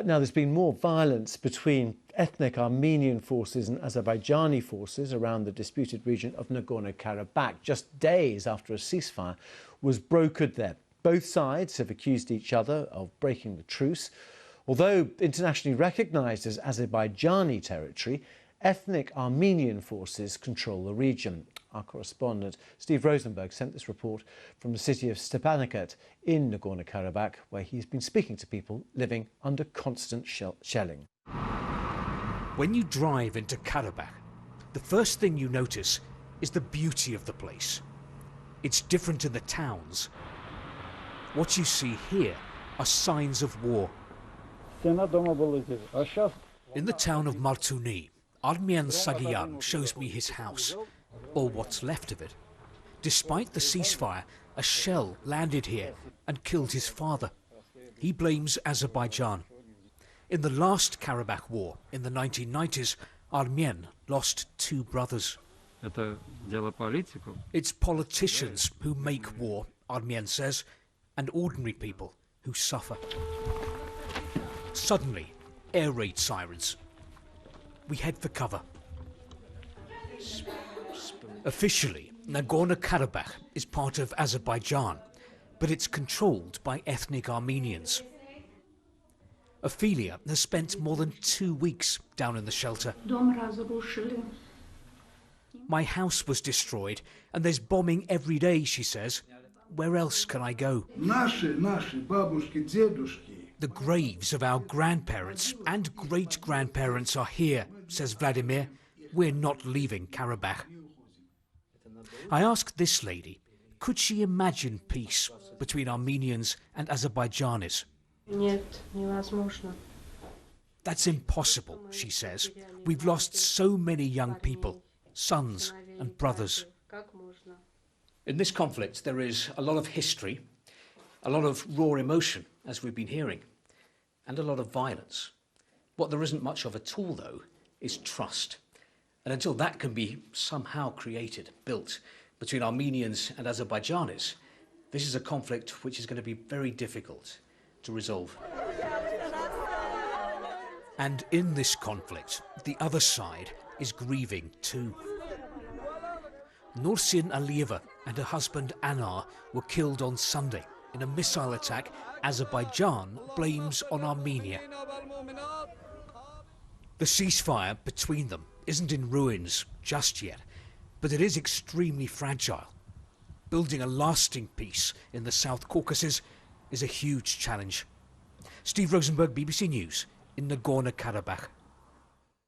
Now, there's been more violence between ethnic Armenian forces and Azerbaijani forces around the disputed region of Nagorno-Karabakh, just days after a ceasefire was brokered there. Both sides have accused each other of breaking the truce. Although internationally recognised as Azerbaijani territory, ethnic Armenian forces control the region. Our correspondent Steve Rosenberg sent this report from the city of Stepanakert in Nagorno-Karabakh, where he's been speaking to people living under constant shelling. When you drive into Karabakh, the first thing you notice is the beauty of the place. It's different in the towns. What you see here are signs of war. In the town of Martuni, Armyan Sagiyan shows me his house, or what's left of it. Despite the ceasefire, a shell landed here and killed his father. He blames Azerbaijan. In the last Karabakh war in the 1990s, Armyan lost 2 brothers. It's politicians who make war, Armyan says, and ordinary people who suffer. Suddenly, air raid sirens. We head for cover. Officially, Nagorno-Karabakh is part of Azerbaijan, but it's controlled by ethnic Armenians. Ophelia has spent more than 2 weeks down in the shelter. My house was destroyed and there's bombing every day, she says. Where else can I go? The graves of our grandparents and great-grandparents are here, says Vladimir. We're not leaving Karabakh. I asked this lady, could she imagine peace between Armenians and Azerbaijanis? That's impossible, she says. We've lost so many young people, sons and brothers. In this conflict, there is a lot of history, a lot of raw emotion, as we've been hearing, and a lot of violence. What there isn't much of at all, though, is trust. And until that can be somehow created, built, between Armenians and Azerbaijanis, this is a conflict which is going to be very difficult to resolve. And in this conflict, the other side is grieving too. Nursin Aliyeva and her husband Anar were killed on Sunday in a missile attack Azerbaijan blames on Armenia. The ceasefire between them isn't in ruins just yet, but it is extremely fragile. Building a lasting peace in the South Caucasus is a huge challenge. Steve Rosenberg, BBC News, in Nagorno-Karabakh.